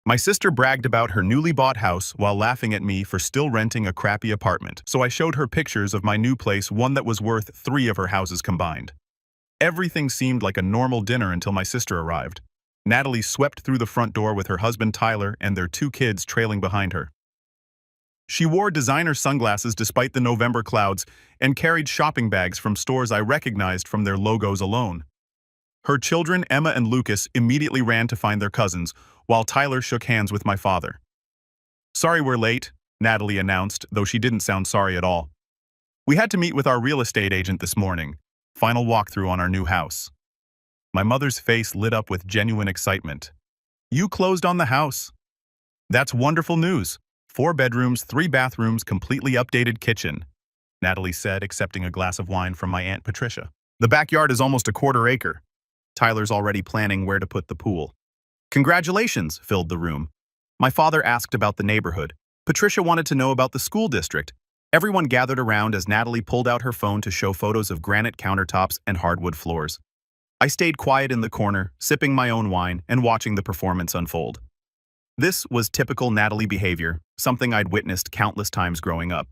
My sister bragged about her newly bought house while laughing at me for still renting a crappy apartment, so I showed her pictures of my new place, one that was worth 3 of her houses combined. Everything seemed like a normal dinner until my sister arrived. Natalie swept through the front door with her husband Tyler and their 2 kids trailing behind her. She wore designer sunglasses despite the November clouds and carried shopping bags from stores I recognized from their logos alone. Her children, Emma and Lucas, immediately ran to find their cousins, while Tyler shook hands with my father. "Sorry we're late," Natalie announced, though she didn't sound sorry at all. "We had to meet with our real estate agent this morning. Final walkthrough on our new house." My mother's face lit up with genuine excitement. "You closed on the house." "That's wonderful news. 4 bedrooms, 3 bathrooms, completely updated kitchen," Natalie said, accepting a glass of wine from my Aunt Patricia. "The backyard is almost a quarter acre. Tyler's already planning where to put the pool." "Congratulations," filled the room. My father asked about the neighborhood. Patricia wanted to know about the school district. Everyone gathered around as Natalie pulled out her phone to show photos of granite countertops and hardwood floors. I stayed quiet in the corner, sipping my own wine and watching the performance unfold. This was typical Natalie behavior, something I'd witnessed countless times growing up.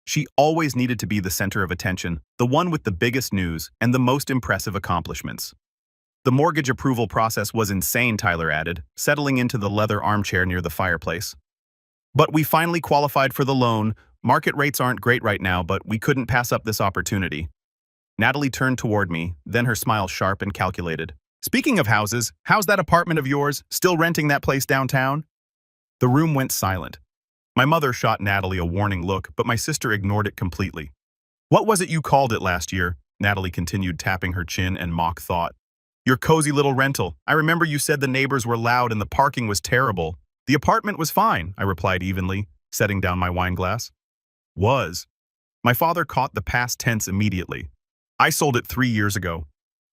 She always needed to be the center of attention, the one with the biggest news and the most impressive accomplishments. The mortgage approval process was insane, Tyler added, settling into the leather armchair near the fireplace. "But we finally qualified for the loan. Market rates aren't great right now, but we couldn't pass up this opportunity." Natalie turned toward me, then her smile sharp and calculated. "Speaking of houses, how's that apartment of yours? Still renting that place downtown?" The room went silent. My mother shot Natalie a warning look, but my sister ignored it completely. "What was it you called it last year?" Natalie continued, tapping her chin in mock thought. "Your cozy little rental. I remember you said the neighbors were loud and the parking was terrible." "The apartment was fine," I replied evenly, setting down my wine glass. "Was." My father caught the past tense immediately. "I sold it 3 years ago."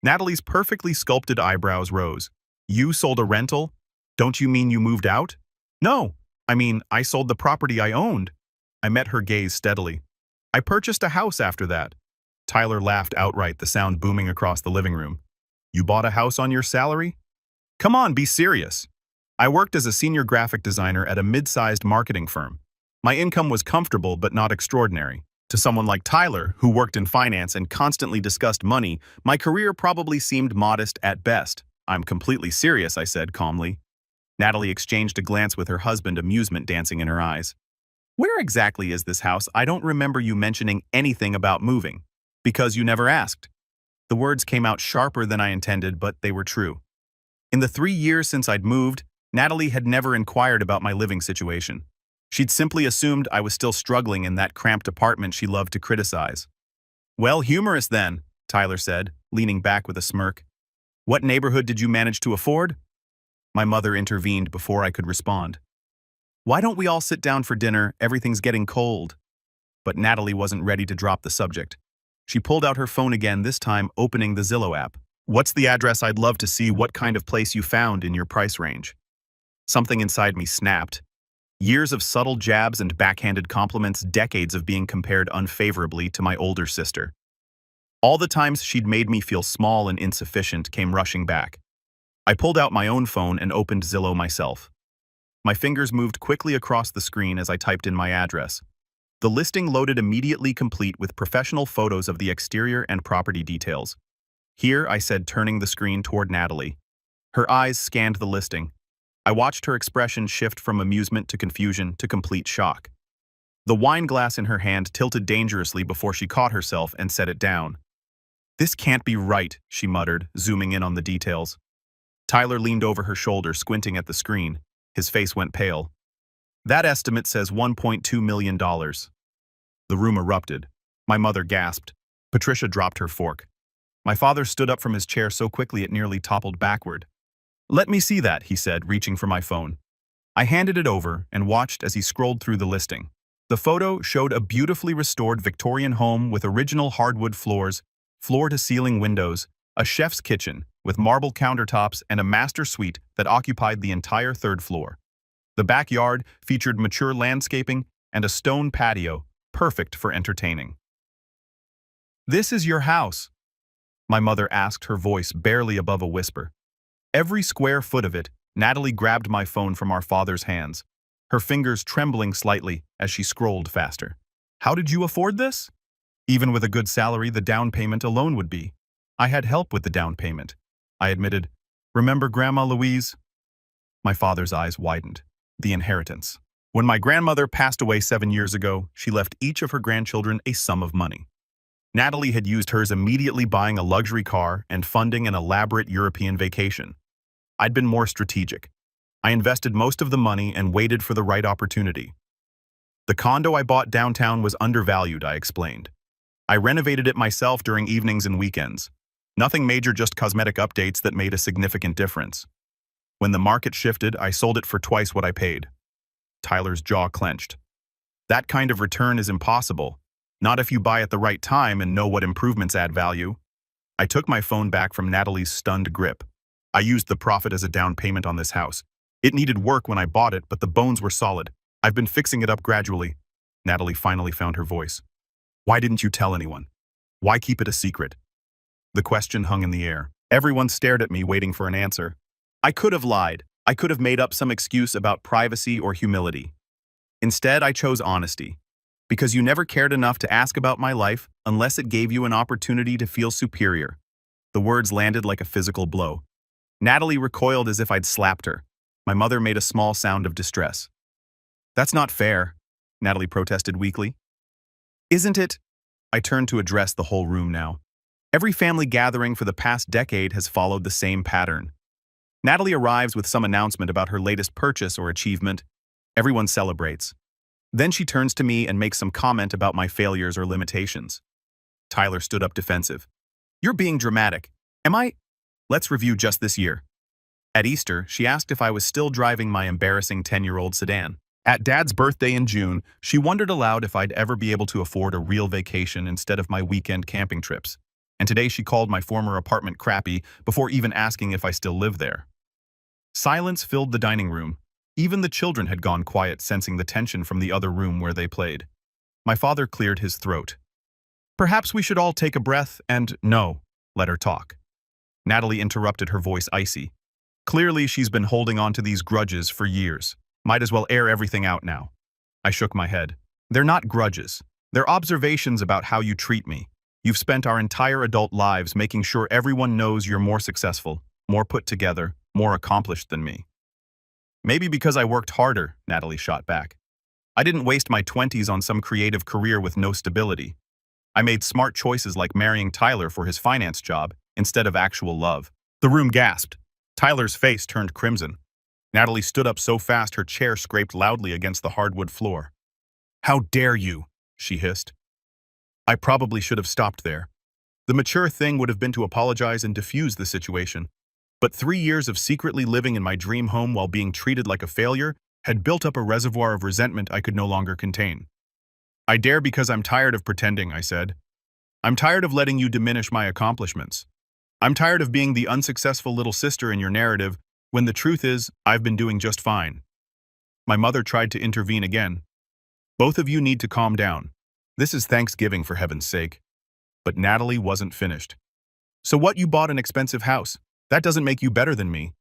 Natalie's perfectly sculpted eyebrows rose. "You sold a rental? Don't you mean you moved out?" "No, I mean, I sold the property I owned." I met her gaze steadily. "I purchased a house after that." Tyler laughed outright, the sound booming across the living room. "You bought a house on your salary? Come on, be serious." I worked as a senior graphic designer at a mid-sized marketing firm. My income was comfortable but not extraordinary. To someone like Tyler, who worked in finance and constantly discussed money, my career probably seemed modest at best. "I'm completely serious," I said calmly. Natalie exchanged a glance with her husband, amusement dancing in her eyes. "Where exactly is this house? I don't remember you mentioning anything about moving." "Because you never asked." The words came out sharper than I intended, but they were true. In the 3 years since I'd moved, Natalie had never inquired about my living situation. She'd simply assumed I was still struggling in that cramped apartment she loved to criticize. "Well, humorous then," Tyler said, leaning back with a smirk. "What neighborhood did you manage to afford?" My mother intervened before I could respond. "Why don't we all sit down for dinner? Everything's getting cold." But Natalie wasn't ready to drop the subject. She pulled out her phone again, this time opening the Zillow app. "What's the address? I'd love to see what kind of place you found in your price range." Something inside me snapped. Years of subtle jabs and backhanded compliments, decades of being compared unfavorably to my older sister. All the times she'd made me feel small and insufficient came rushing back. I pulled out my own phone and opened Zillow myself. My fingers moved quickly across the screen as I typed in my address. The listing loaded immediately, complete with professional photos of the exterior and property details. "Here," I said, turning the screen toward Natalie. Her eyes scanned the listing. I watched her expression shift from amusement to confusion to complete shock. The wine glass in her hand tilted dangerously before she caught herself and set it down. "This can't be right," she muttered, zooming in on the details. Tyler leaned over her shoulder, squinting at the screen. His face went pale. "That estimate says $1.2 million. The room erupted. My mother gasped. Patricia dropped her fork. My father stood up from his chair so quickly it nearly toppled backward. "Let me see that," he said, reaching for my phone. I handed it over and watched as he scrolled through the listing. The photo showed a beautifully restored Victorian home with original hardwood floors, floor-to-ceiling windows, a chef's kitchen with marble countertops, and a master suite that occupied the entire 3rd floor. The backyard featured mature landscaping and a stone patio, perfect for entertaining. "This is your house?" my mother asked, her voice barely above a whisper. "Every square foot of it, Natalie grabbed my phone from our father's hands, her fingers trembling slightly as she scrolled faster. How did you afford this? Even with a good salary, the down payment alone would be. I had help with the down payment. I admitted, remember Grandma Louise? My father's eyes widened. The inheritance. When my grandmother passed away 7 years ago, she left each of her grandchildren a sum of money. Natalie had used hers immediately buying a luxury car and funding an elaborate European vacation. I'd been more strategic. I invested most of the money and waited for the right opportunity. The condo I bought downtown was undervalued, I explained. I renovated it myself during evenings and weekends. Nothing major, just cosmetic updates that made a significant difference. When the market shifted, I sold it for twice what I paid. Tyler's jaw clenched. That kind of return is impossible. Not if you buy at the right time and know what improvements add value. I took my phone back from Natalie's stunned grip. I used the profit as a down payment on this house. It needed work when I bought it, but the bones were solid. I've been fixing it up gradually. Natalie finally found her voice. Why didn't you tell anyone? Why keep it a secret? The question hung in the air. Everyone stared at me, waiting for an answer. I could have lied. I could have made up some excuse about privacy or humility. Instead, I chose honesty. Because you never cared enough to ask about my life unless it gave you an opportunity to feel superior. The words landed like a physical blow. Natalie recoiled as if I'd slapped her. My mother made a small sound of distress. That's not fair, Natalie protested weakly. Isn't it? I turned to address the whole room now. Every family gathering for the past decade has followed the same pattern. Natalie arrives with some announcement about her latest purchase or achievement. Everyone celebrates. Then she turns to me and makes some comment about my failures or limitations. Tyler stood up defensive. You're being dramatic. Am I? Let's review just this year. At Easter, she asked if I was still driving my embarrassing 10-year-old sedan. At Dad's birthday in June, she wondered aloud if I'd ever be able to afford a real vacation instead of my weekend camping trips. And today she called my former apartment crappy before even asking if I still live there. Silence filled the dining room. Even the children had gone quiet, sensing the tension from the other room where they played. My father cleared his throat. Perhaps we should all take a breath and, no, let her talk. Natalie interrupted, her voice icy. Clearly she's been holding on to these grudges for years. Might as well air everything out now. I shook my head. They're not grudges. They're observations about how you treat me. You've spent our entire adult lives making sure everyone knows you're more successful, more put together, more accomplished than me. Maybe because I worked harder, Natalie shot back. I didn't waste my 20s on some creative career with no stability. I made smart choices like marrying Tyler for his finance job instead of actual love. The room gasped. Tyler's face turned crimson. Natalie stood up so fast her chair scraped loudly against the hardwood floor. How dare you, she hissed. I probably should have stopped there. The mature thing would have been to apologize and diffuse the situation. But 3 years of secretly living in my dream home while being treated like a failure had built up a reservoir of resentment I could no longer contain. I dare because I'm tired of pretending, I said. I'm tired of letting you diminish my accomplishments. I'm tired of being the unsuccessful little sister in your narrative when the truth is I've been doing just fine. My mother tried to intervene again. Both of you need to calm down. This is Thanksgiving, for heaven's sake. But Natalie wasn't finished. So what, you bought an expensive house? That doesn't make you better than me.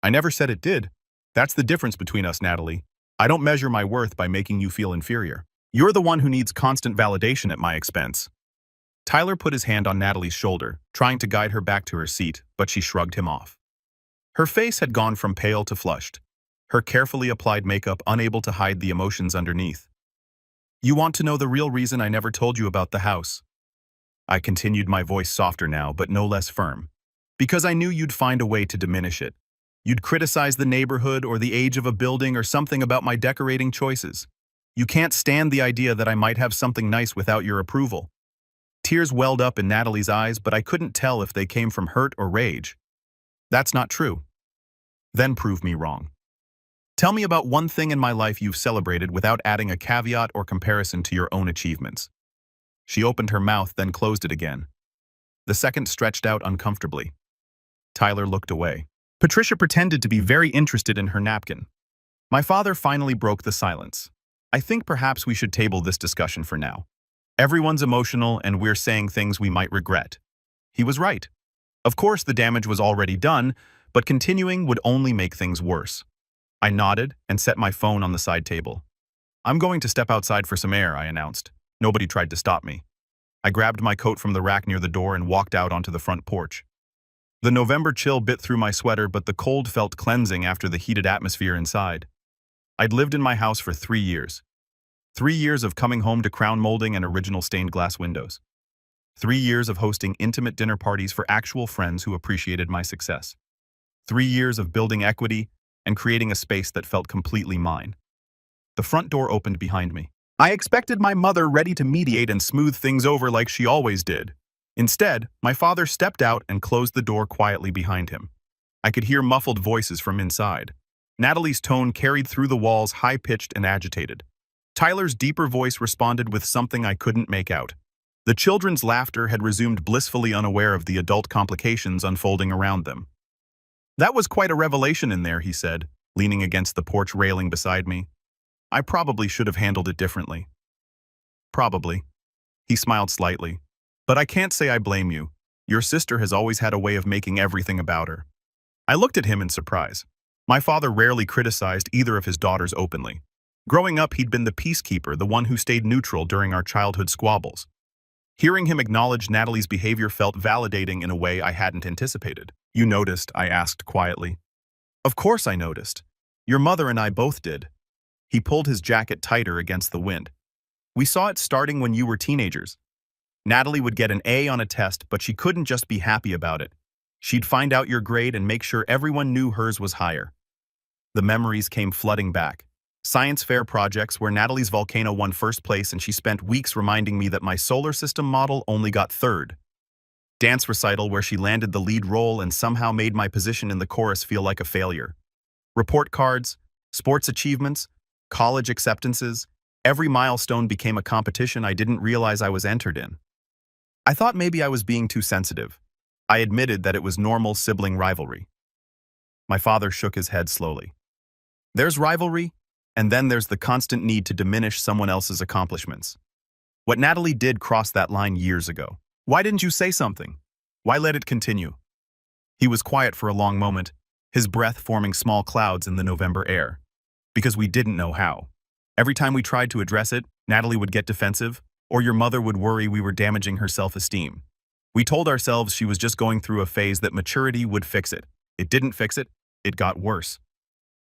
I never said it did. That's the difference between us, Natalie. I don't measure my worth by making you feel inferior. You're the one who needs constant validation at my expense. Tyler put his hand on Natalie's shoulder, trying to guide her back to her seat, but she shrugged him off. Her face had gone from pale to flushed, her carefully applied makeup unable to hide the emotions underneath. You want to know the real reason I never told you about the house? I continued, my voice softer now, but no less firm. Because I knew you'd find a way to diminish it. You'd criticize the neighborhood or the age of a building or something about my decorating choices. You can't stand the idea that I might have something nice without your approval. Tears welled up in Natalie's eyes, but I couldn't tell if they came from hurt or rage. That's not true. Then prove me wrong. Tell me about one thing in my life you've celebrated without adding a caveat or comparison to your own achievements. She opened her mouth, then closed it again. The second stretched out uncomfortably. Tyler looked away. Patricia pretended to be very interested in her napkin. My father finally broke the silence. I think perhaps we should table this discussion for now. Everyone's emotional and we're saying things we might regret. He was right. Of course, the damage was already done, But continuing would only make things worse. I nodded and set my phone on the side table. "I'm going to step outside for some air," I announced. Nobody tried to stop me. I grabbed my coat from the rack near the door and walked out onto the front porch. The November chill bit through my sweater, but the cold felt cleansing after the heated atmosphere inside. I'd lived in my house for 3 years. 3 years of coming home to crown molding and original stained glass windows. 3 years of hosting intimate dinner parties for actual friends who appreciated my success. 3 years of building equity and creating a space that felt completely mine. The front door opened behind me. I expected my mother ready to mediate and smooth things over like she always did. Instead, my father stepped out and closed the door quietly behind him. I could hear muffled voices from inside. Natalie's tone carried through the walls, high-pitched and agitated. Tyler's deeper voice responded with something I couldn't make out. The children's laughter had resumed, blissfully unaware of the adult complications unfolding around them. "That was quite a revelation in there," he said, leaning against the porch railing beside me. "I probably should have handled it differently." "Probably." He smiled slightly. "But I can't say I blame you. Your sister has always had a way of making everything about her." I looked at him in surprise. My father rarely criticized either of his daughters openly. Growing up, he'd been the peacekeeper, the one who stayed neutral during our childhood squabbles. Hearing him acknowledge Natalie's behavior felt validating in a way I hadn't anticipated. "You noticed?" I asked quietly. "Of course I noticed. Your mother and I both did." He pulled his jacket tighter against the wind. "We saw it starting when you were teenagers. Natalie would get an A on a test, but she couldn't just be happy about it. She'd find out your grade and make sure everyone knew hers was higher." The memories came flooding back. Science fair projects where Natalie's volcano won first place and she spent weeks reminding me that my solar system model only got third. Dance recital where she landed the lead role and somehow made my position in the chorus feel like a failure. Report cards, sports achievements, college acceptances, every milestone became a competition I didn't realize I was entered in. I thought maybe I was being too sensitive. I admitted that it was normal sibling rivalry. My father shook his head slowly. "There's rivalry, and then there's the constant need to diminish someone else's accomplishments. What Natalie did crossed that line years ago. Why didn't you say something? Why let it continue?" He was quiet for a long moment, his breath forming small clouds in the November air. "Because we didn't know how. Every time we tried to address it, Natalie would get defensive, or your mother would worry we were damaging her self-esteem. We told ourselves she was just going through a phase that maturity would fix it. It didn't fix it, it got worse."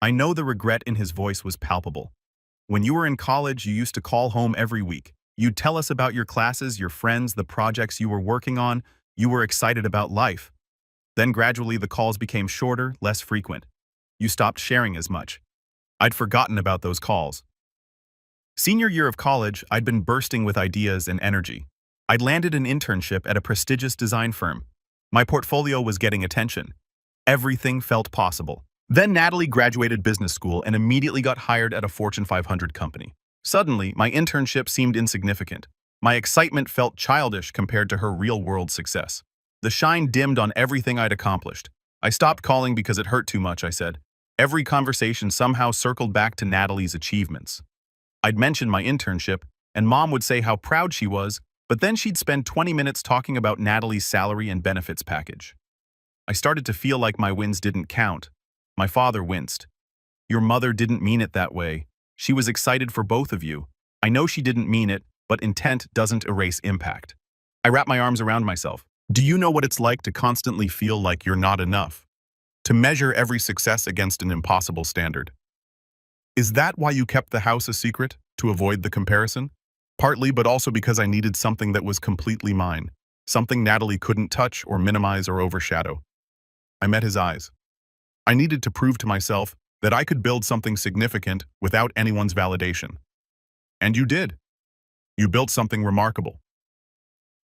I know the regret in his voice was palpable. "When you were in college, you used to call home every week. You'd tell us about your classes, your friends, the projects you were working on. You were excited about life. Then gradually the calls became shorter, less frequent. You stopped sharing as much. I'd forgotten about those calls. Senior year of college, I'd been bursting with ideas and energy. I'd landed an internship at a prestigious design firm. My portfolio was getting attention. Everything felt possible. Then Natalie graduated business school and immediately got hired at a Fortune 500 company. Suddenly, my internship seemed insignificant. My excitement felt childish compared to her real-world success. The shine dimmed on everything I'd accomplished. I stopped calling because it hurt too much, I said. Every conversation somehow circled back to Natalie's achievements. I'd mention my internship, and Mom would say how proud she was, but then she'd spend 20 minutes talking about Natalie's salary and benefits package. I started to feel like my wins didn't count. My father winced. "Your mother didn't mean it that way. She was excited for both of you. I know she didn't mean it, but intent doesn't erase impact." I wrapped my arms around myself. "Do you know what it's like to constantly feel like you're not enough? To measure every success against an impossible standard? Is that why you kept the house a secret, to avoid the comparison? Partly, but also because I needed something that was completely mine, something Natalie couldn't touch or minimize or overshadow." I met his eyes. I needed to prove to myself that I could build something significant without anyone's validation. And you did. You built something remarkable.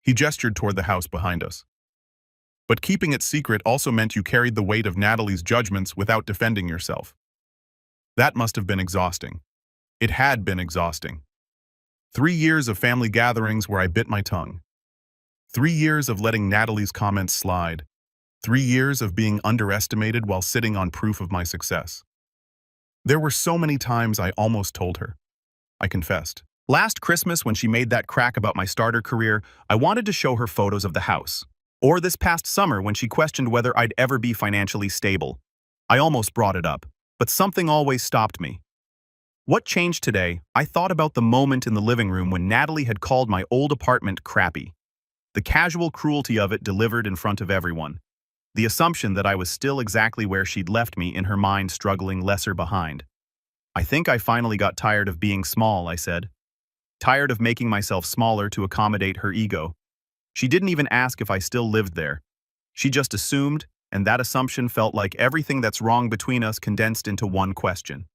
He gestured toward the house behind us. But keeping it secret also meant you carried the weight of Natalie's judgments without defending yourself. That must have been exhausting. It had been exhausting. 3 years of family gatherings where I bit my tongue. 3 years of letting Natalie's comments slide. 3 years of being underestimated while sitting on proof of my success. There were so many times I almost told her. I confessed. Last Christmas, when she made that crack about my starter career, I wanted to show her photos of the house. Or this past summer when she questioned whether I'd ever be financially stable. I almost brought it up, but something always stopped me. What changed today? I thought about the moment in the living room when Natalie had called my old apartment crappy. The casual cruelty of it delivered in front of everyone. The assumption that I was still exactly where she'd left me in her mind, struggling lesser behind. I think I finally got tired of being small, I said. Tired of making myself smaller to accommodate her ego. She didn't even ask if I still lived there. She just assumed, and that assumption felt like everything that's wrong between us condensed into one question.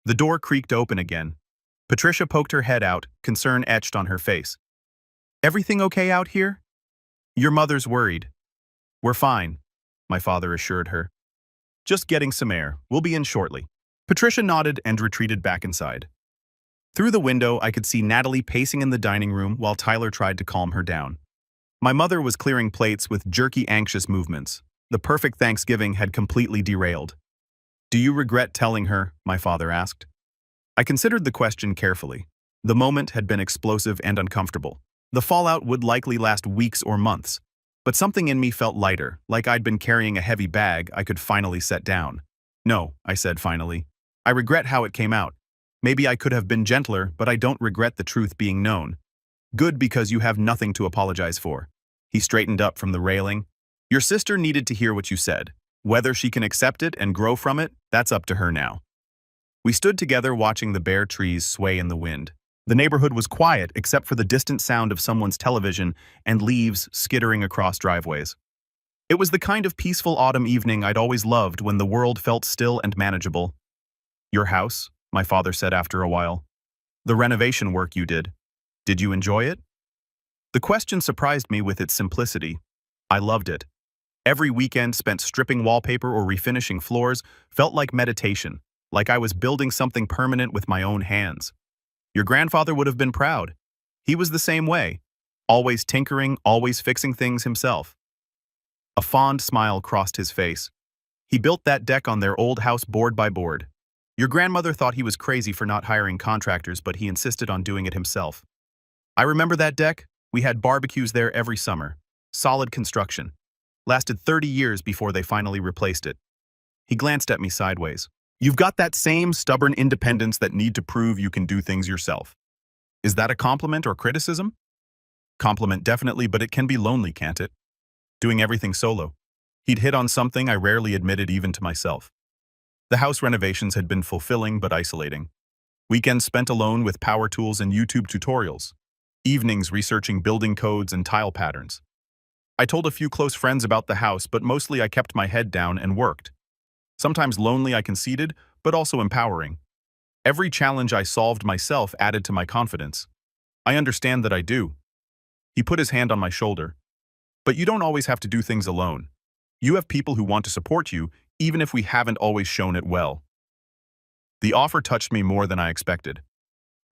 The door creaked open again. Patricia poked her head out, concern etched on her face. "Everything okay out here?" "Your mother's worried." "We're fine," my father assured her. "Just getting some air. We'll be in shortly." Patricia nodded and retreated back inside. Through the window, I could see Natalie pacing in the dining room while Tyler tried to calm her down. My mother was clearing plates with jerky, anxious movements. The perfect Thanksgiving had completely derailed. "Do you regret telling her?" my father asked. I considered the question carefully. The moment had been explosive and uncomfortable. The fallout would likely last weeks or months. But something in me felt lighter, like I'd been carrying a heavy bag I could finally set down. "No," I said finally. "I regret how it came out. Maybe I could have been gentler, but I don't regret the truth being known." "Good, because you have nothing to apologize for." He straightened up from the railing. "Your sister needed to hear what you said. Whether she can accept it and grow from it, that's up to her now." We stood together watching the bare trees sway in the wind. The neighborhood was quiet except for the distant sound of someone's television and leaves skittering across driveways. It was the kind of peaceful autumn evening I'd always loved, when the world felt still and manageable. "Your house," my father said after a while. "The renovation work you did. Did you enjoy it?" The question surprised me with its simplicity. I loved it. Every weekend spent stripping wallpaper or refinishing floors felt like meditation, like I was building something permanent with my own hands. Your grandfather would have been proud. He was the same way, always tinkering, always fixing things himself. A fond smile crossed his face. He built that deck on their old house board by board. Your grandmother thought he was crazy for not hiring contractors, but he insisted on doing it himself. I remember that deck. We had barbecues there every summer. Solid construction. Lasted 30 years before they finally replaced it. He glanced at me sideways. "You've got that same stubborn independence that need to prove you can do things yourself." Is that a compliment or criticism? Compliment definitely, but it can be lonely, can't it? Doing everything solo. He'd hit on something I rarely admitted even to myself. The house renovations had been fulfilling but isolating. Weekends spent alone with power tools and YouTube tutorials. Evenings researching building codes and tile patterns. I told a few close friends about the house, but mostly I kept my head down and worked. Sometimes lonely, I conceded, but also empowering. Every challenge I solved myself added to my confidence. I understand that I do. He put his hand on my shoulder. But you don't always have to do things alone. You have people who want to support you, even if we haven't always shown it well. The offer touched me more than I expected.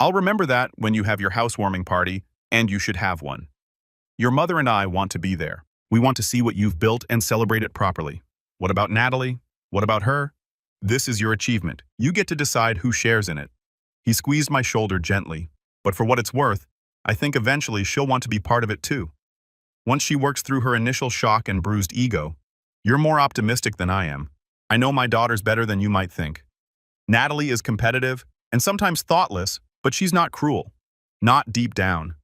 I'll remember that when you have your housewarming party, and you should have one. Your mother and I want to be there. We want to see what you've built and celebrate it properly. What about Natalie? What about her? This is your achievement. You get to decide who shares in it. He squeezed my shoulder gently. But for what it's worth, I think eventually she'll want to be part of it too. Once she works through her initial shock and bruised ego. You're more optimistic than I am. I know my daughters better than you might think. Natalie is competitive and sometimes thoughtless, but she's not cruel. Not deep down.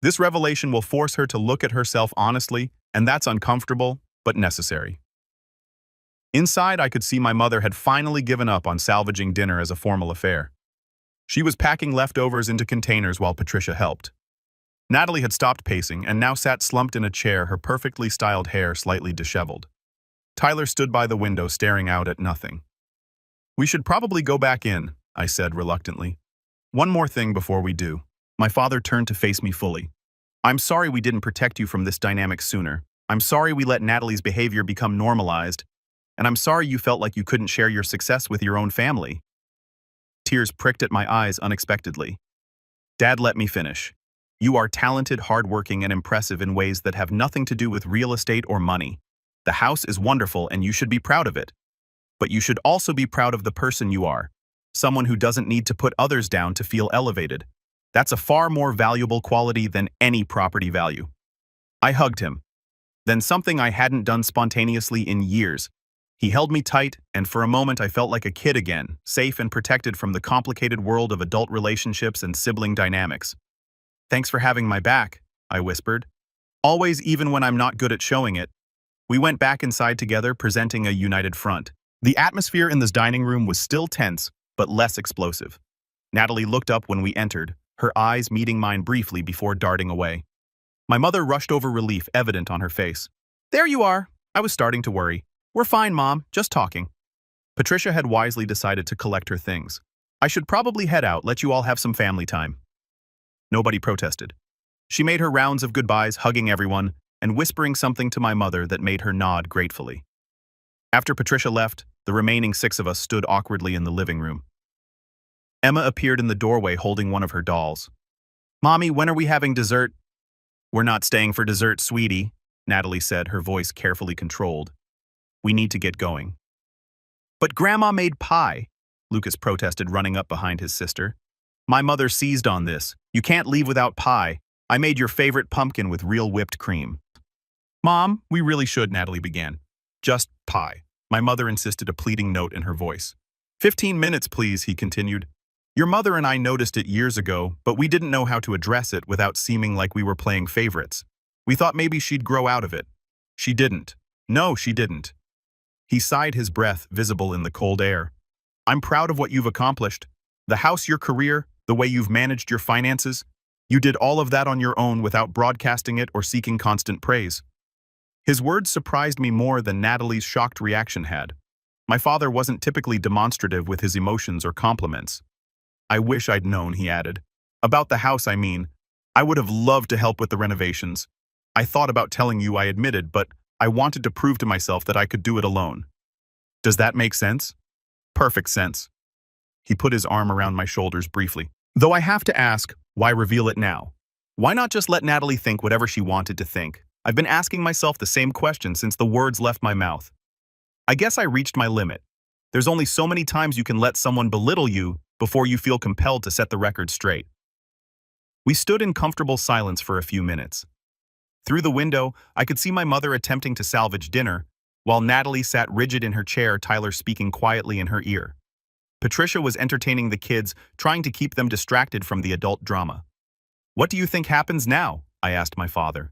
This revelation will force her to look at herself honestly, and that's uncomfortable, but necessary. Inside, I could see my mother had finally given up on salvaging dinner as a formal affair. She was packing leftovers into containers while Patricia helped. Natalie had stopped pacing and now sat slumped in a chair, her perfectly styled hair slightly disheveled. Tyler stood by the window staring out at nothing. "We should probably go back in," I said reluctantly. "One more thing before we do." My father turned to face me fully. "I'm sorry we didn't protect you from this dynamic sooner. I'm sorry we let Natalie's behavior become normalized. And I'm sorry you felt like you couldn't share your success with your own family." Tears pricked at my eyes unexpectedly. "Dad, let me finish. You are talented, hardworking, and impressive in ways that have nothing to do with real estate or money. The house is wonderful and you should be proud of it. But you should also be proud of the person you are. Someone who doesn't need to put others down to feel elevated. That's a far more valuable quality than any property value." I hugged him. then something I hadn't done spontaneously in years. He held me tight, and for a moment I felt like a kid again, safe and protected from the complicated world of adult relationships and sibling dynamics. "Thanks for having my back," I whispered. "Always, even when I'm not good at showing it." We went back inside together, presenting a united front. The atmosphere in this dining room was still tense, but less explosive. Natalie looked up when we entered, her eyes meeting mine briefly before darting away. My mother rushed over, relief evident on her face. "There you are." I was starting to worry. "We're fine, Mom, just talking." Patricia had wisely decided to collect her things. "I should probably head out, let you all have some family time." Nobody protested. She made her rounds of goodbyes, hugging everyone, and whispering something to my mother that made her nod gratefully. After Patricia left, the remaining 6 of us stood awkwardly in the living room. Emma appeared in the doorway holding one of her dolls. "Mommy, when are we having dessert?" "We're not staying for dessert, sweetie," Natalie said, her voice carefully controlled. "We need to get going." "But Grandma made pie," Lucas protested, running up behind his sister. "My mother seized on this. You can't leave without pie. I made your favorite pumpkin with real whipped cream." "Mom, we really should," Natalie began. "Just pie," my mother insisted, a pleading note in her voice. 15 minutes, please," he continued. "Your mother and I noticed it years ago, but we didn't know how to address it without seeming like we were playing favorites. We thought maybe she'd grow out of it. She didn't. No, she didn't." He sighed, his breath visible in the cold air. "I'm proud of what you've accomplished. The house, your career, the way you've managed your finances. You did all of that on your own without broadcasting it or seeking constant praise." His words surprised me more than Natalie's shocked reaction had. My father wasn't typically demonstrative with his emotions or compliments. "I wish I'd known," he added. "About the house, I mean. I would have loved to help with the renovations. I thought about telling you, I admitted, but I wanted to prove to myself that I could do it alone." "Does that make sense?" "Perfect sense." He put his arm around my shoulders briefly. "Though I have to ask, why reveal it now? Why not just let Natalie think whatever she wanted to think? I've been asking myself the same question since the words left my mouth. I guess I reached my limit. There's only so many times you can let someone belittle you before you feel compelled to set the record straight." We stood in comfortable silence for a few minutes. Through the window, I could see my mother attempting to salvage dinner, while Natalie sat rigid in her chair, Tyler speaking quietly in her ear. Patricia was entertaining the kids, trying to keep them distracted from the adult drama. "What do you think happens now?" I asked my father.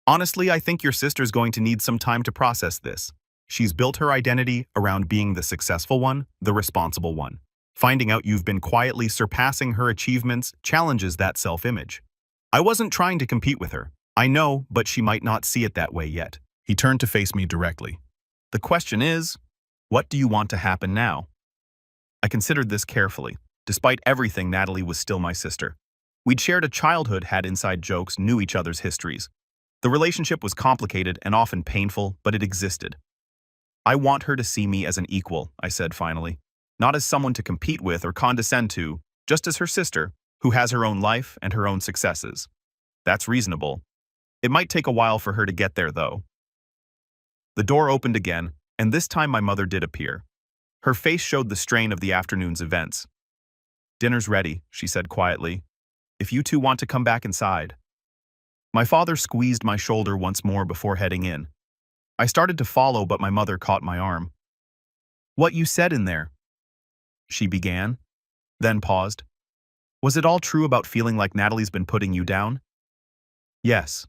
"Honestly, I think your sister's going to need some time to process this. She's built her identity around being the successful one, the responsible one. Finding out you've been quietly surpassing her achievements challenges that self-image. I wasn't trying to compete with her. I know, but she might not see it that way yet." He turned to face me directly. "The question is, what do you want to happen now?" I considered this carefully. Despite everything, Natalie was still my sister. We'd shared a childhood, had inside jokes, knew each other's histories. The relationship was complicated and often painful, but it existed. "I want her to see me as an equal," I said finally. "Not as someone to compete with or condescend to, just as her sister, who has her own life and her own successes." "That's reasonable. It might take a while for her to get there, though." The door opened again, and this time my mother did appear. Her face showed the strain of the afternoon's events. "Dinner's ready," she said quietly. "If you two want to come back inside." My father squeezed my shoulder once more before heading in. I started to follow, but my mother caught my arm. "What you said in there," she began, then paused. "Was it all true about feeling like Natalie's been putting you down?" "Yes."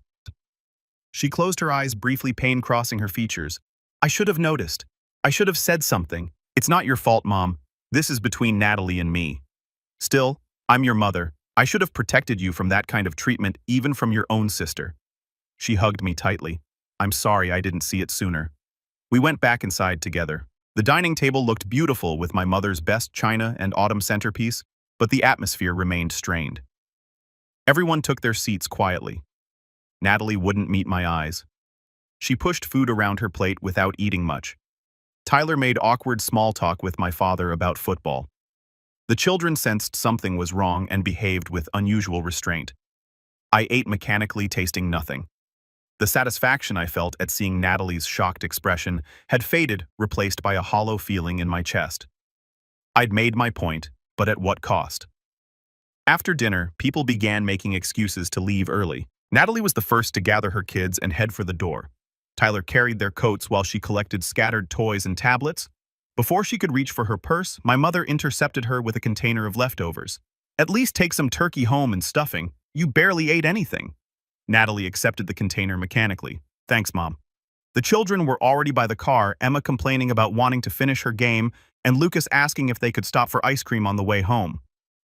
She closed her eyes briefly, pain crossing her features. "I should have noticed. I should have said something. It's not your fault, Mom. This is between Natalie and me. Still, I'm your mother. I should have protected you from that kind of treatment, even from your own sister." She hugged me tightly. "I'm sorry I didn't see it sooner." We went back inside together. The dining table looked beautiful with my mother's best china and autumn centerpiece, but the atmosphere remained strained. Everyone took their seats quietly. Natalie wouldn't meet my eyes. She pushed food around her plate without eating much. Tyler made awkward small talk with my father about football. The children sensed something was wrong and behaved with unusual restraint. I ate mechanically, tasting nothing. The satisfaction I felt at seeing Natalie's shocked expression had faded, replaced by a hollow feeling in my chest. I'd made my point, but at what cost? After dinner, people began making excuses to leave early. Natalie was the first to gather her kids and head for the door. Tyler carried their coats while she collected scattered toys and tablets. Before she could reach for her purse, my mother intercepted her with a container of leftovers. "At least take some turkey home and stuffing. You barely ate anything." Natalie accepted the container mechanically. "Thanks, Mom." The children were already by the car, Emma complaining about wanting to finish her game, and Lucas asking if they could stop for ice cream on the way home.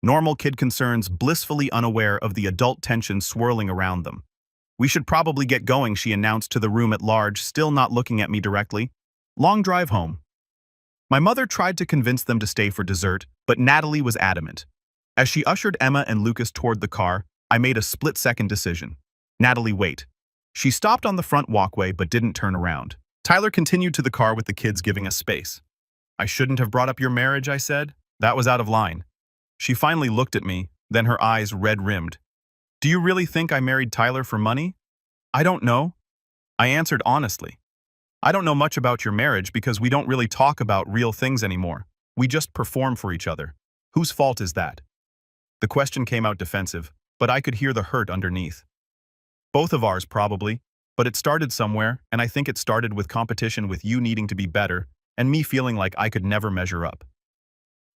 Normal kid concerns, blissfully unaware of the adult tension swirling around them. "We should probably get going," she announced to the room at large, still not looking at me directly. "Long drive home." My mother tried to convince them to stay for dessert, but Natalie was adamant. As she ushered Emma and Lucas toward the car, I made a split-second decision. "Natalie, wait." She stopped on the front walkway but didn't turn around. Tyler continued to the car with the kids giving us space. "I shouldn't have brought up your marriage," I said. "That was out of line." She finally looked at me, then her eyes red-rimmed. "Do you really think I married Tyler for money?" "I don't know." I answered honestly. "I don't know much about your marriage because we don't really talk about real things anymore. We just perform for each other. Whose fault is that?" The question came out defensive, but I could hear the hurt underneath. "Both of ours, probably, but it started somewhere, and I think it started with competition, with you needing to be better, and me feeling like I could never measure up."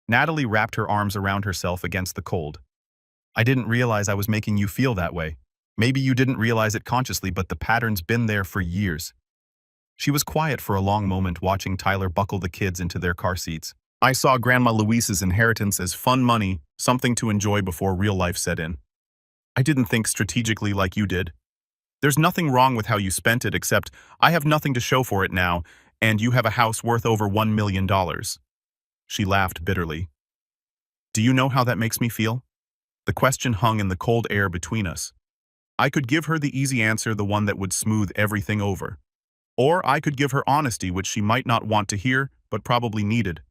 Natalie wrapped her arms around herself against the cold. "I didn't realize I was making you feel that way. Maybe you didn't realize it consciously, but the pattern's been there for years." She was quiet for a long moment, watching Tyler buckle the kids into their car seats. "I saw Grandma Louise's inheritance as fun money, something to enjoy before real life set in. I didn't think strategically like you did. There's nothing wrong with how you spent it, except I have nothing to show for it now, and you have a house worth over $1 million. She laughed bitterly. "Do you know how that makes me feel?" The question hung in the cold air between us. I could give her the easy answer, the one that would smooth everything over. Or I could give her honesty, which she might not want to hear, but probably needed.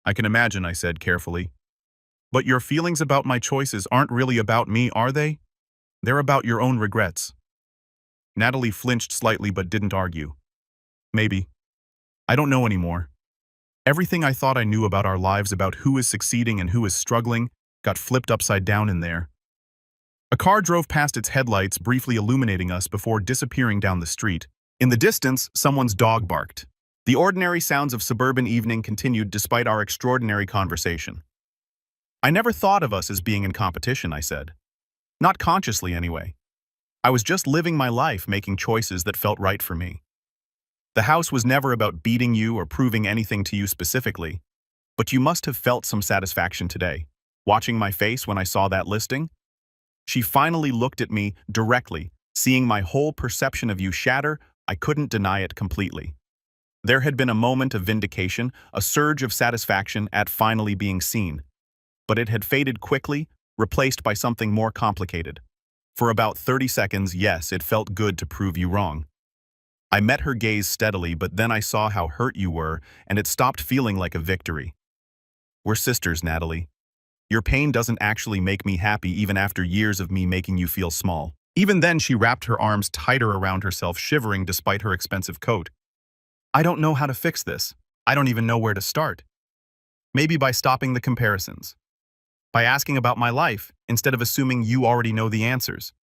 "I can imagine," I said carefully. "But your feelings about my choices aren't really about me, are they? They're about your own regrets." Natalie flinched slightly but didn't argue. "Maybe. I don't know anymore. Everything I thought I knew about our lives, about who is succeeding and who is struggling, got flipped upside down in there." A car drove past, its headlights briefly illuminating us before disappearing down the street. In the distance, someone's dog barked. The ordinary sounds of suburban evening continued despite our extraordinary conversation. "I never thought of us as being in competition," I said. "Not consciously, anyway. I was just living my life, making choices that felt right for me. The house was never about beating you or proving anything to you specifically. But you must have felt some satisfaction today, watching my face when I saw that listing." She finally looked at me directly, seeing my whole perception of you shatter. I couldn't deny it completely. There had been a moment of vindication, a surge of satisfaction at finally being seen. But it had faded quickly, replaced by something more complicated. For about 30 seconds, yes, it felt good to prove you wrong. I met her gaze steadily, but then I saw how hurt you were, and it stopped feeling like a victory. "We're sisters, Natalie. Your pain doesn't actually make me happy, even after years of me making you feel small." Even then, she wrapped her arms tighter around herself, shivering despite her expensive coat. "I don't know how to fix this. I don't even know where to start. Maybe by stopping the comparisons. By asking about my life, instead of assuming you already know the answers.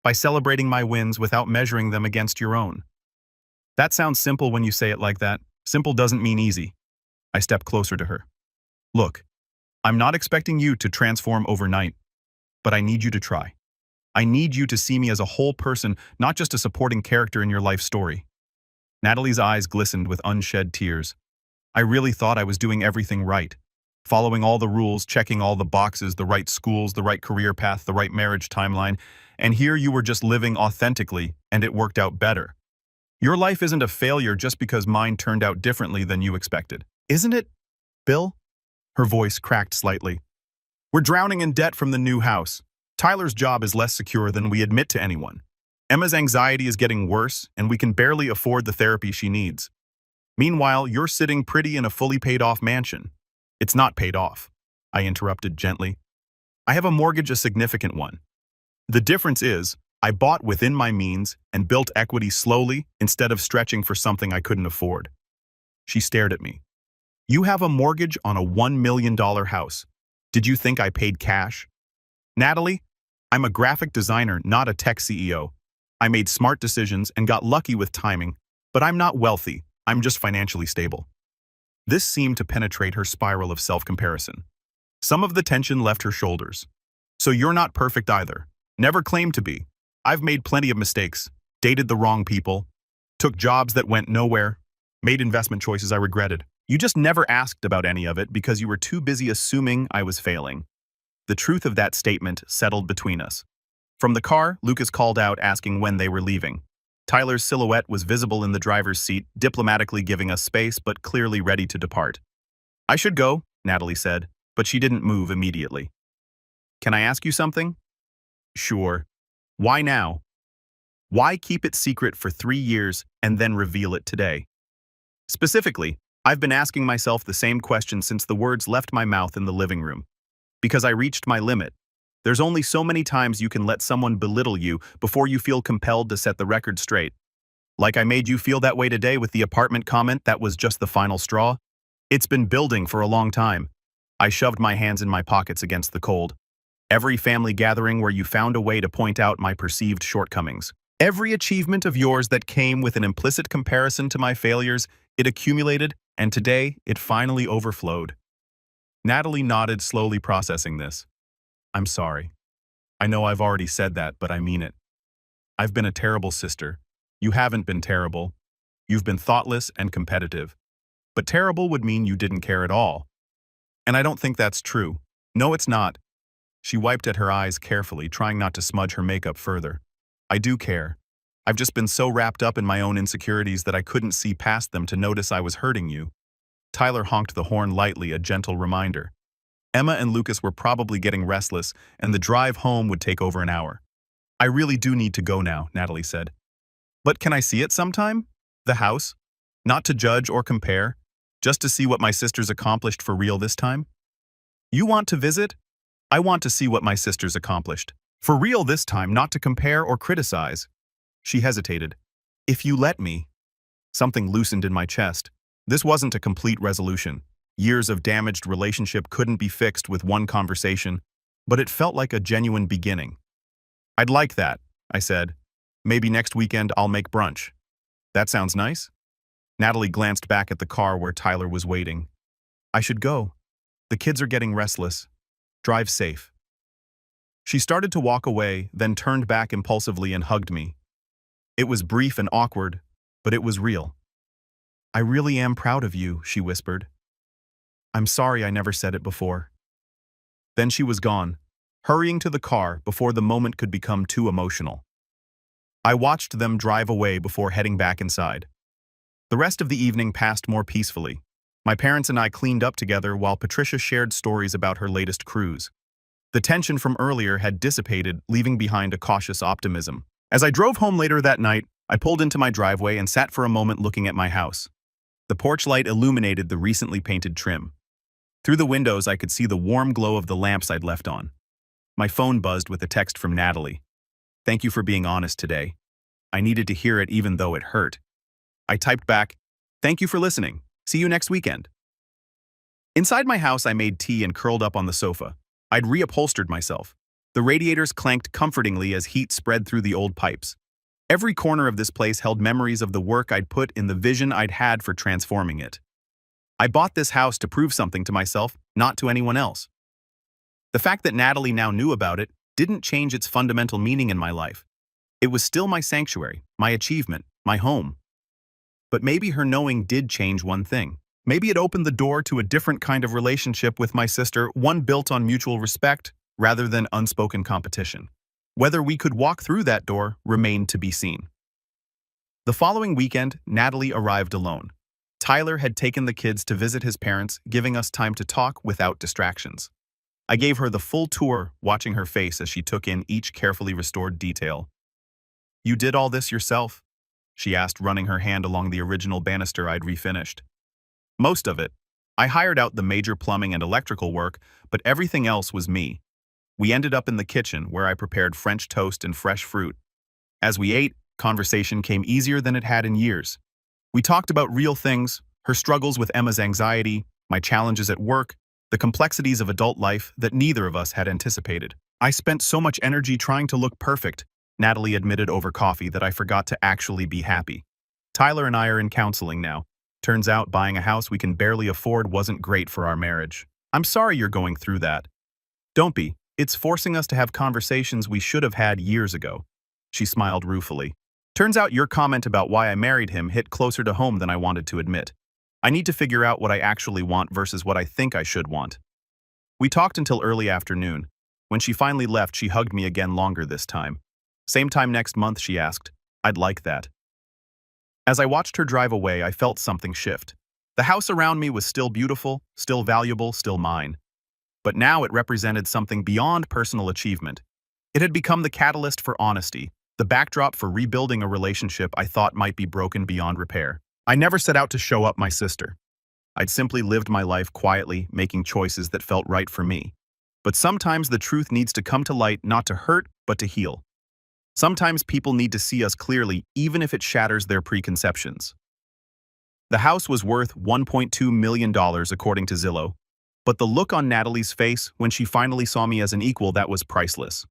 By celebrating my wins without measuring them against your own." That sounds simple when you say it like that. Simple doesn't mean easy. I stepped closer to her. "Look, I'm not expecting you to transform overnight, but I need you to try. I need you to see me as a whole person, not just a supporting character in your life story." Natalie's eyes glistened with unshed tears. "I really thought I was doing everything right. Following all the rules, checking all the boxes, the right schools, the right career path, the right marriage timeline, and here you were just living authentically, and it worked out better. Your life isn't a failure just because mine turned out differently than you expected. Isn't it, Bill?" Her voice cracked slightly. "We're drowning in debt from the new house. Tyler's job is less secure than we admit to anyone. Emma's anxiety is getting worse, and we can barely afford the therapy she needs. Meanwhile, you're sitting pretty in a fully paid-off mansion." "It's not paid off," I interrupted gently. "I have a mortgage, a significant one. The difference is, I bought within my means and built equity slowly instead of stretching for something I couldn't afford." She stared at me. "You have a mortgage on a $1 million house. Did you think I paid cash? Natalie, I'm a graphic designer, not a tech CEO. I made smart decisions and got lucky with timing, But I'm not wealthy, I'm just financially stable. This seemed to penetrate her spiral of self-comparison. Some of the tension left her shoulders. So you're not perfect either. Never claimed to be. I've made plenty of mistakes, dated the wrong people, took jobs that went nowhere, made investment choices I regretted. You just never asked about any of it because you were too busy assuming I was failing. The truth of that statement settled between us. From the car, Lucas called out asking when they were leaving. Tyler's silhouette was visible in the driver's seat, diplomatically giving us space but clearly ready to depart. I should go, Natalie said, but she didn't move immediately. Can I ask you something? Sure. Why now? Why keep it secret for 3 years and then reveal it today? Specifically, I've been asking myself the same question since the words left my mouth in the living room. Because I reached my limit. There's only so many times you can let someone belittle you before you feel compelled to set the record straight. Like I made you feel that way today with the apartment comment that was just the final straw. It's been building for a long time. I shoved my hands in my pockets against the cold. Every family gathering where you found a way to point out my perceived shortcomings. Every achievement of yours that came with an implicit comparison to my failures, it accumulated, and today it finally overflowed. Natalie nodded, slowly processing this. I'm sorry. I know I've already said that, but I mean it. I've been a terrible sister. You haven't been terrible. You've been thoughtless and competitive. But terrible would mean you didn't care at all. And I don't think that's true. No, it's not. She wiped at her eyes carefully, trying not to smudge her makeup further. I do care. I've just been so wrapped up in my own insecurities that I couldn't see past them to notice I was hurting you. Tyler honked the horn lightly, a gentle reminder. Emma and Lucas were probably getting restless, and the drive home would take over an hour. I really do need to go now, Natalie said. But can I see it sometime? The house? Not to judge or compare, just to see what my sister's accomplished for real this time? You want to visit? I want to see what my sister's accomplished. For real this time, not to compare or criticize. She hesitated. If you let me. Something loosened in my chest. This wasn't a complete resolution. Years of damaged relationship couldn't be fixed with one conversation, but it felt like a genuine beginning. I'd like that, I said. Maybe next weekend I'll make brunch. That sounds nice? Natalie glanced back at the car where Tyler was waiting. I should go. The kids are getting restless. Drive safe. She started to walk away, then turned back impulsively and hugged me. It was brief and awkward, but it was real. I really am proud of you, she whispered. I'm sorry I never said it before. Then she was gone, hurrying to the car before the moment could become too emotional. I watched them drive away before heading back inside. The rest of the evening passed more peacefully. My parents and I cleaned up together while Patricia shared stories about her latest cruise. The tension from earlier had dissipated, leaving behind a cautious optimism. As I drove home later that night, I pulled into my driveway and sat for a moment looking at my house. The porch light illuminated the recently painted trim. Through the windows, I could see the warm glow of the lamps I'd left on. My phone buzzed with a text from Natalie. Thank you for being honest today. I needed to hear it even though it hurt. I typed back, thank you for listening. See you next weekend. Inside my house, I made tea and curled up on the sofa. I'd reupholstered myself. The radiators clanked comfortingly as heat spread through the old pipes. Every corner of this place held memories of the work I'd put in, the vision I'd had for transforming it. I bought this house to prove something to myself, not to anyone else. The fact that Natalie now knew about it didn't change its fundamental meaning in my life. It was still my sanctuary, my achievement, my home. But maybe her knowing did change one thing. Maybe it opened the door to a different kind of relationship with my sister, one built on mutual respect rather than unspoken competition. Whether we could walk through that door remained to be seen. The following weekend, Natalie arrived alone. Tyler had taken the kids to visit his parents, giving us time to talk without distractions. I gave her the full tour, watching her face as she took in each carefully restored detail. You did all this yourself? She asked, running her hand along the original banister I'd refinished. Most of it. I hired out the major plumbing and electrical work, but everything else was me. We ended up in the kitchen, where I prepared French toast and fresh fruit. As we ate, conversation came easier than it had in years. We talked about real things, her struggles with Emma's anxiety, my challenges at work, the complexities of adult life that neither of us had anticipated. I spent so much energy trying to look perfect, Natalie admitted over coffee, that I forgot to actually be happy. Tyler and I are in counseling now. Turns out buying a house we can barely afford wasn't great for our marriage. I'm sorry you're going through that. Don't be. It's forcing us to have conversations we should have had years ago. She smiled ruefully. Turns out your comment about why I married him hit closer to home than I wanted to admit. I need to figure out what I actually want versus what I think I should want. We talked until early afternoon. When she finally left, she hugged me again longer this time. Same time next month, she asked. I'd like that. As I watched her drive away, I felt something shift. The house around me was still beautiful, still valuable, still mine. But now it represented something beyond personal achievement. It had become the catalyst for honesty, the backdrop for rebuilding a relationship I thought might be broken beyond repair. I never set out to show up my sister. I'd simply lived my life quietly, making choices that felt right for me. But sometimes the truth needs to come to light not to hurt, but to heal. Sometimes people need to see us clearly, even if it shatters their preconceptions. The house was worth $1.2 million according to Zillow, but the look on Natalie's face when she finally saw me as an equal, that was priceless.